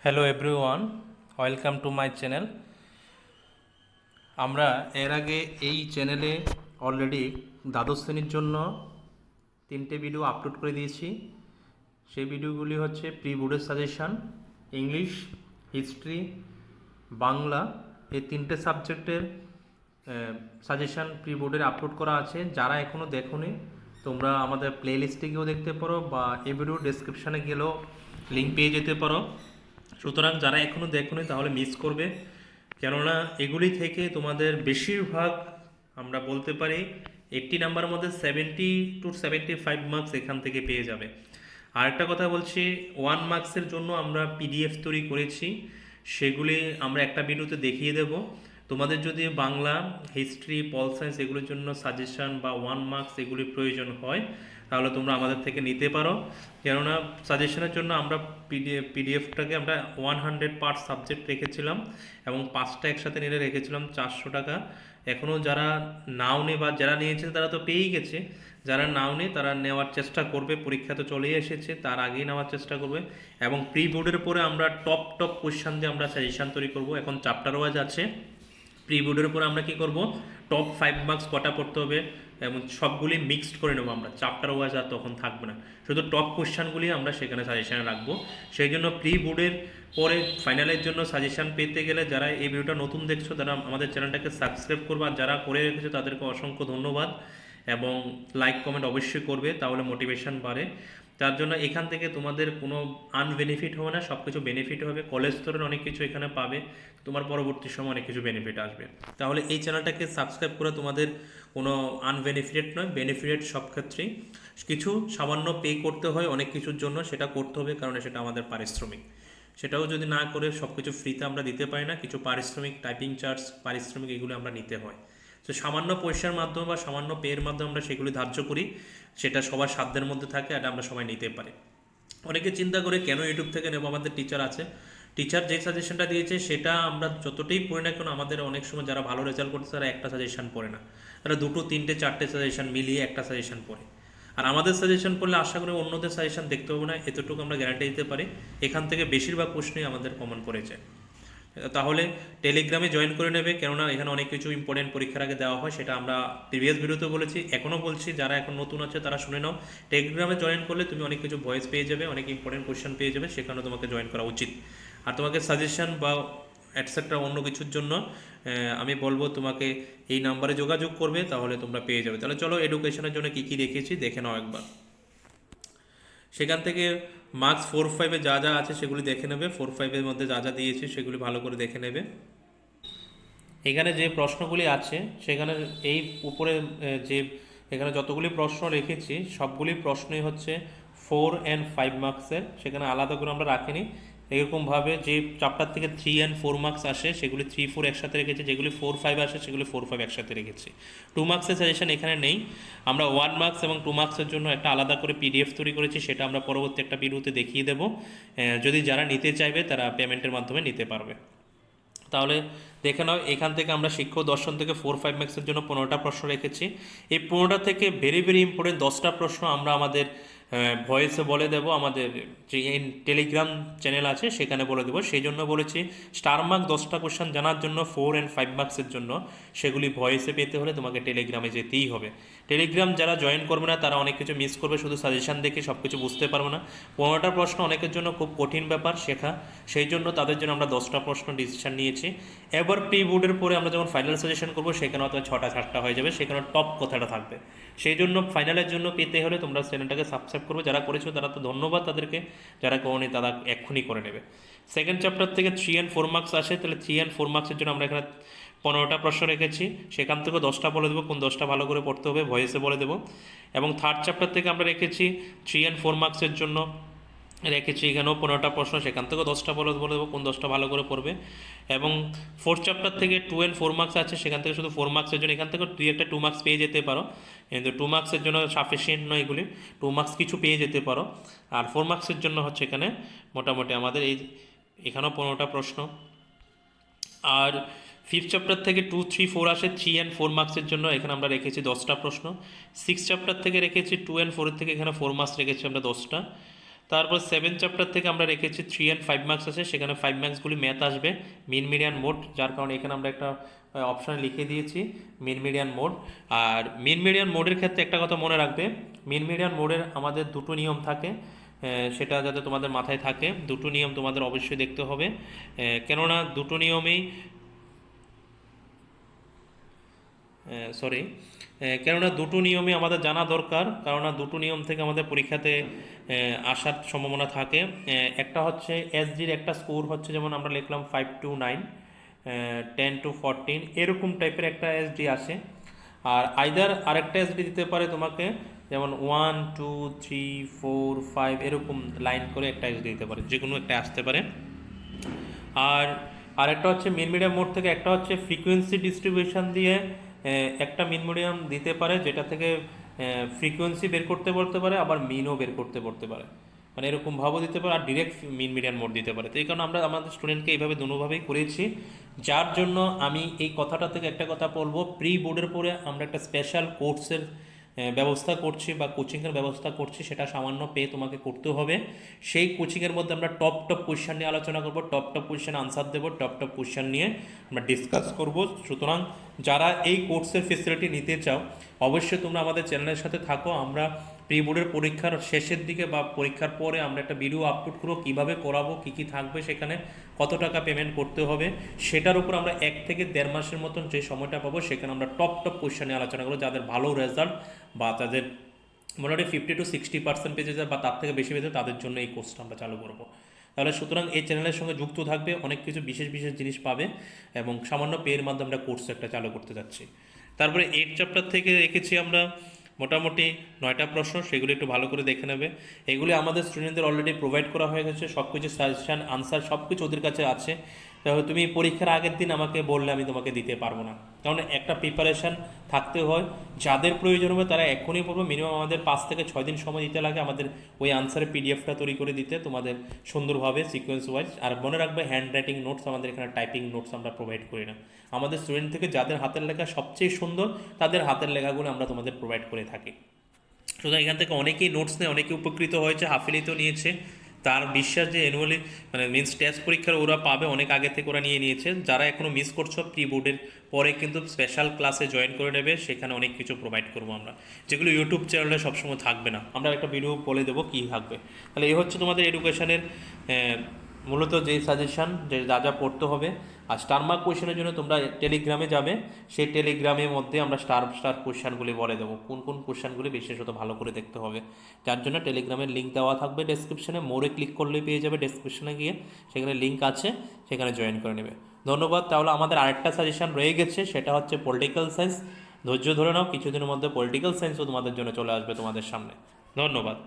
Hello everyone, welcome to my channel. আমরা এর আগে এই চ্যানেলে অলরেডি দ্বাদশ শ্রেণীর জন্য 3টে ভিডিও আপলোড করে দিয়েছি। সেই ভিডিওগুলি হচ্ছে প্রি বোর্ডের সাজেশান, ইংলিশ, হিস্ট্রি, বাংলা, এই 3টে সাবজেক্টের সাজেশান প্রি বোর্ডের আপলোড করা আছে। যারা এখনও দেখোনি তোমরা আমাদের প্লে লিস্টে গিয়েও দেখতে পারো বা এই ভিডিও ডেসক্রিপশানে গেলেও লিঙ্ক পেয়ে যেতে পারো। সুতরাং যারা এখনও দেখোনি তাহলে মিস করবে, কেননা এগুলি থেকে তোমাদের বেশিরভাগ আমরা বলতে পারি 80 নাম্বারের মধ্যে 70 to 75 মার্কস এখান থেকে পেয়ে যাবে। আরেকটা কথা বলছি, 1 মার্কসের জন্য আমরা পিডিএফ তৈরি করেছি, সেগুলি আমরা একটা ভিডিওতে দেখিয়ে দেব। তোমাদের যদি বাংলা, হিস্ট্রি, পল সায়েন্স এগুলোর জন্য সাজেশান বা 1 মার্কস এগুলি প্রয়োজন হয় তাহলে তোমরা আমাদের থেকে নিতে পারো, কেননা সাজেশনের জন্য আমরা পিডিএফটাকে আমরা 100 পার সাবজেক্ট রেখেছিলাম এবং 5টা একসাথে নিলে রেখেছিলাম 400 টাকা। এখনও যারা নাও নে বা যারা নিয়েছে তারা তো পেয়েই গেছে, যারা নাও নেই তারা নেওয়ার চেষ্টা করবে, পরীক্ষা তো চলেই এসেছে, তার আগেই নেওয়ার চেষ্টা করবে। এবং প্রি বোর্ডের পরে আমরা টপ কোয়েশ্চান দিয়ে আমরা সাজেশান তৈরি করব। এখন চ্যাপ্টার ওয়াইজ আছে, প্রি বোর্ডের উপর আমরা কি করব, টপ 5 মার্কস কটা পড়তে হবে এবং সবগুলি মিক্সড করে নেবো আমরা, চ্যাপ্টার ওয়াইজ আর তখন থাকবে না, শুধু টপ কোশ্চানগুলি আমরা সেখানে সাজেশানে রাখবো। সেই জন্য প্রি বোর্ডের পরে ফাইনালের জন্য সাজেশান পেতে গেলে যারা এই ভিডিওটা নতুন দেখছো তারা আমাদের চ্যানেলটাকে সাবস্ক্রাইব করবে, আর যারা করে রেখেছো তাদেরকে অসংখ্য ধন্যবাদ এবং লাইক কমেন্ট অবশ্যই করবে, তাহলে মোটিভেশন বাড়ে। তার জন্য এখান থেকে তোমাদের কোনো আনবেনিফিট হবে না, সব কিছু বেনিফিট হবে। কলেজ স্তরের অনেক কিছু এখানে পাবে, তোমার পরবর্তী সময় অনেক কিছু বেনিফিট আসবে। তাহলে এই চ্যানেলটাকে সাবস্ক্রাইব করে তোমাদের কোনো আনবেনিফিটেড নয়, বেনিফিটেড সব ক্ষেত্রেই। কিছু সামান্য পে করতে হয় অনেক কিছুর জন্য, সেটা করতে হবে কারণ সেটা আমাদের পারিশ্রমিক। সেটাও যদি না করে সব কিছু ফ্রিতে আমরা দিতে পারি না, কিছু পারিশ্রমিক, টাইপিং চার্জ, পারিশ্রমিক এগুলো আমরা নিতে হয়। তো সামান্য পয়সার মাধ্যমে বা সামান্য পেয়ের মাধ্যমে আমরা সেগুলি ধার্য করি, সেটা সবার সাধ্যের মধ্যে থাকে আর আমরা সবাই নিতে পারি। অনেকে চিন্তা করে কেন ইউটিউব থেকে নেব, আমাদের টিচার আছে, টিচার যে সাজেশনটা দিয়েছে সেটা আমরা যতটাই পড়ি না কেন, আমাদের অনেক সময় যারা ভালো রেজাল্ট করছে তারা একটা সাজেশন পড়ে না, তারা 2, 3, 4টে সাজেশন মিলিয়ে একটা সাজেশন পড়ে। আর আমাদের সাজেশন পড়লে আশা করি অন্যদের সাজেশন দেখতে হবে না, এতটুকু আমরা গ্যারান্টি দিতে পারি। এখান থেকে বেশিরভাগ প্রশ্নই আমাদের কমন পড়েছে। তাহলে টেলিগ্রামে জয়েন করে নেবে, কেননা এখানে অনেক কিছু ইম্পর্টেন্ট পরীক্ষার আগে দেওয়া হয়, সেটা আমরা প্রিভিয়াস ভিডিওতে বলেছি, এখনও বলছি, যারা এখন নতুন আছে তারা শুনে নাও। টেলিগ্রামে জয়েন করলে তুমি অনেক কিছু ভয়েস পেয়ে যাবে, অনেক ইম্পর্টেন্ট কোয়েশ্চেন পেয়ে যাবে, সেখানে তোমাকে জয়েন করা উচিত। আর তোমাকে সাজেশন বা অ্যাটসেট্রা অন্য কিছুর জন্য আমি বলবো তোমাকে এই নাম্বারে যোগাযোগ করবে, তাহলে তোমরা পেয়ে যাবে। তাহলে চলো এডুকেশনের জন্য কী কী রেখেছি দেখে নাও একবার। সেখান থেকে মার্কস 4-5-এ যা যা আছে সেগুলি দেখে নেবে, 4-5-এর মধ্যে যা যা দিয়েছি সেগুলি ভালো করে দেখে নেবে। এখানে যে প্রশ্নগুলি আছে সেখানে এই উপরে যে এখানে যতগুলি প্রশ্ন রেখেছি সবগুলি প্রশ্নই হচ্ছে 4 and 5 মার্কসের, সেখানে আলাদা করে আমরা রাখিনি। এরকমভাবে যে চ্যাপ্টার থেকে 3 and 4 মার্কস আসে সেগুলি 3-4 একসাথে রেখেছি, যেগুলি 4-5 আসে সেগুলি 4-5 একসাথে রেখেছি। 2 মার্কসের সাজেশন এখানে নেই। আমরা 1 মার্কস এবং 2 মার্কসের জন্য একটা আলাদা করে পিডিএফ তৈরি করেছি, সেটা আমরা পরবর্তী একটা ভিডিওতে দেখিয়ে দেবো। যদি যারা নিতে চাইবে তারা পেমেন্টের মাধ্যমে নিতে পারবে। তাহলে দেখে নাও, এখান থেকে আমরা শিক্ষক দর্শন থেকে 4-5 মার্কসের জন্য 15টা প্রশ্ন রেখেছি। এই 15টা থেকে ভেরি ভেরি ইম্পর্টেন্ট 10টা প্রশ্ন আমরা আমাদের ভয়েসে বলে দেব, আমাদের যে টেলিগ্রাম চ্যানেল আছে সেখানে বলে দেবো। সেই জন্য বলেছি স্টার মার্ক 10টা কোশ্চেন জানার জন্য 4 and 5 মার্কসের জন্য সেগুলি ভয়েসে পেতে হলে তোমাকে টেলিগ্রামে যেতেই হবে। টেলিগ্রাম যারা জয়েন করবে না তারা অনেক কিছু মিস করবে, শুধু সাজেশান দেখে সব কিছু বুঝতে পারবে না। 15টা প্রশ্ন অনেকের জন্য খুব কঠিন ব্যাপার শেখা, সেই জন্য তাদের জন্য আমরা 10টা প্রশ্ন ডিসিশন নিয়েছি। এবার প্রি বোর্ডের পরে আমরা যখন ফাইনাল সাজেশন করবো সেখানে হয়তো 6টা-7টা হয়ে যাবে, সেখানে টপ কথাটা থাকবে। সেই জন্য ফাইনালের জন্য পেতে হলে তোমরা চ্যানেলটাকে সাবস্ক্রাইব করবে, যারা করেছো তারা তো ধন্যবাদ তাদেরকে, যারা করেনি তারা এক্ষুনি করে নেবে। সেকেন্ড চ্যাপ্টার থেকে 3 and 4 মার্কস আসে, তাহলে 3 and 4 মার্কসের জন্য আমরা এখানে 15টা প্রশ্ন রেখেছি, সেখান থেকে 10টা বলে দেবো, কোন 10টা ভালো করে পড়তে হবে ভয়েসে বলে দেবো। এবং থার্ড চ্যাপ্টার থেকে আমরা রেখেছি 3 and 4 মার্কসের জন্য রেখেছি এখানেও 15টা প্রশ্ন, সেখান থেকেও 10টা বলে দেবো কোন 10টা ভালো করে পড়বে। এবং ফোর্থ চ্যাপ্টার থেকে 2 and 4 মার্কস আছে, সেখান থেকে শুধু 4 মার্কসের জন্য এখান থেকে তুই একটা 2 মার্কস পেয়ে যেতে পারো, কিন্তু 2 মার্কসের জন্য সাফিসিয়েন্ট নয় এগুলি, 2 মার্কস কিছু পেয়ে যেতে পারো। আর 4 মার্কসের জন্য হচ্ছে এখানে মোটামুটি আমাদের এখানেও 15টা প্রশ্ন। আর ফিফথ চ্যাপ্টার থেকে 2, 3, 4 আসে 3 and 4 মার্কসের জন্য, এখানে আমরা রেখেছি 10টা প্রশ্ন। সিক্স চ্যাপ্টার থেকে রেখেছি 2 and 4 থেকে, এখানে 4 মার্কস রেখেছি আমরা 10টা। তারপর 7 চ্যাপ্টার থেকে আমরা রেখেছি 3 অ্যান্ড 5 মার্কস আছে, সেখানে 5 মার্কসগুলি ম্যাথ আসবে, মিন মিডিয়ান মোড, যার কারণে এখানে আমরা একটা অপশানে লিখে দিয়েছি মিন মিডিয়ান মোড। আর মিন মিডিয়ান মোডের ক্ষেত্রে একটা কথা মনে রাখবে, মিন মিডিয়ান মোডের আমাদের দুটো নিয়ম থাকে, সেটা যাতে তোমাদের মাথায় থাকে, দুটো নিয়ম তোমাদের অবশ্যই দেখতে হবে, কেননা দুটো নিয়মেই সরি কেননা দুটো নিয়মই আমাদের জানা দরকার, কেননা দুটো নিয়ম থেকে আমাদের পরীক্ষাতে আসার সম্ভাবনা থাকে। একটা হচ্ছে এসজির একটা স্কোর হচ্ছে, যেমন আমরা লিখলাম 5 to 9, 10 to 14, এরকম টাইপের একটা এসডি আসে। আর আইদার আরেকটা এসডি দিতে পারে তোমাকে, যেমন 1 2 3 4 5 এরকম লাইন করে একটা এসডি দিতে পারে, যে কোনো একটা আসতে পারে। আর আরেকটা হচ্ছে মিন মিডিয়াম মোড থেকে একটা হচ্ছে ফ্রিকোয়েন্সি ডিস্ট্রিবিউশন দিয়ে একটা মিন মিডিয়াম দিতে পারে, যেটা থেকে ফ্রিকোয়েন্সি বের করতে বলতে পারে, আবার মিনও বের করতে বলতে পারে, মানে এরকম ভাবও দিতে পারে, আর ডিরেক্ট মিন মিডিয়ান মোড দিতে পারে। তো এই কারণে আমরা আমাদের স্টুডেন্টকে এইভাবে দুভাবেই করেছি, যার জন্য আমি এই কথাটা থেকে একটা কথা বলবো, প্রি বোর্ডের পরে আমরা একটা স্পেশাল কোর্সের ব্যবস্থা করছি বা কোচিংয়ের ব্যবস্থা করছি, সেটা সামান্য পে তোমাকে করতে হবে। সেই কোচিংয়ের মধ্যে আমরা টপ কোয়েশ্চেন নিয়ে আলোচনা করব, টপ কোয়েশ্চেন আনসার দেবো, টপ কোয়েশ্চেন নিয়ে আমরা ডিসকাস করব। সুতরাং যারা এই কোর্সের ফেসিলিটি নিতে চাও, অবশ্যই তোমরা আমাদের চ্যানেলের সাথে থাকো। আমরা প্রি বোর্ডের পরীক্ষার শেষের দিকে বা পরীক্ষার পরে আমরা একটা ভিডিও আপলোড করবো, কীভাবে করাবো, কী কী থাকবে সেখানে, কত টাকা পেমেন্ট করতে হবে, সেটার উপর আমরা 1 থেকে 1.5 মাসের মতন যে সময়টা পাবো, সেখানে আমরা টপ কোয়েশ্চেন নিয়ে আলোচনা করবো, যাদের ভালো রেজাল্ট বা তাদের মোটামুটি 50 to 60% পেয়ে যায় বা তার থেকে বেশি পেয়ে যায়, তাদের জন্য এই কোর্সটা আমরা চালু করবো। তাহলে সুতরাং এই চ্যানেলের সঙ্গে যুক্ত থাকবে, অনেক কিছু বিশেষ বিশেষ জিনিস পাবে, এবং সামান্য পেয়ের মাধ্যমে আমরা কোর্স একটা চালু করতে যাচ্ছি। তারপরে 8 চ্যাপ্টার থেকে রেখেছি আমরা মোটামুটি 9টা প্রশ্ন, সেগুলো একটু ভালো করে দেখে নেবে। এগুলি আমাদের স্টুডেন্টদের অলরেডি প্রোভাইড করা হয়ে গেছে, সব কিছু সাজেশান আনসার সব কিছু ওদের কাছে আছে। তাহলে তুমি পরীক্ষার আগের দিন আমাকে বললে আমি তোমাকে দিতে পারবো না, কারণ একটা প্রিপারেশান থাকতে হয়। যাদের প্রয়োজন হবে তারা এখনই পড়বো, মিনিমাম আমাদের 5 থেকে 6 দিন সময় দিতে লাগে আমাদের ওই আনসারের পিডিএফটা তৈরি করে দিতে তোমাদের সুন্দরভাবে সিকোয়েন্স ওয়াইজ। আর মনে রাখবে, হ্যান্ড রাইটিং নোটস আমাদের এখানে টাইপিং নোটস আমরা প্রোভাইড করি না। আমাদের স্টুডেন্ট থেকে যাদের হাতের লেখা সবচেয়ে সুন্দর, তাদের হাতের লেখাগুলো আমরা তোমাদের প্রোভাইড করে থাকি। সুতরাং এখান থেকে অনেকেই নোটস নিয়ে অনেকে উপকৃত হয়েছে, হাফিলিতেও নিয়েছে। তার বিশ্বাস যে অ্যানুয়ালি মানে মিনস টেস্ট পরীক্ষার ওরা পাবে, অনেক আগে থেকে ওরা নিয়ে নিয়েছে। যারা এখনও মিস করছো, প্রি বোর্ডের পরে কিন্তু স্পেশাল ক্লাসে জয়েন করে নেবে, সেখানে অনেক কিছু প্রোভাইড করবো আমরা, যেগুলো ইউটিউব চ্যানেলে সবসময় থাকবে না। আমরা একটা ভিডিও বলে দেবো কী থাকবে। তাহলে এই হচ্ছে তোমাদের এডুকেশনের মূলত যেই সাজেশান, যে যা যা পড়তে হবে। আর স্টার মার্ক কোয়েশনের জন্য তোমরা টেলিগ্রামে যাবে, সেই টেলিগ্রামের মধ্যে আমরা স্টার কোয়েশনগুলি বলে দেবো, কোন কোন কোয়েশনগুলি বিশেষত ভালো করে দেখতে হবে। যার জন্য টেলিগ্রামের লিঙ্ক দেওয়া থাকবে ডেসক্রিপশনে, মোড়ে ক্লিক করলেই পেয়ে যাবে, ডেসক্রিপশনে গিয়ে সেখানে লিঙ্ক আছে, সেখানে জয়েন করে নেবে। ধন্যবাদ। তাহলে আমাদের আরেকটা সাজেশান রয়ে গেছে, সেটা হচ্ছে পলিটিক্যাল সায়েন্স। ধৈর্য ধরে নাও, কিছুদিনের মধ্যে পলিটিক্যাল সায়েন্সও তোমাদের জন্য চলে আসবে তোমাদের সামনে। ধন্যবাদ।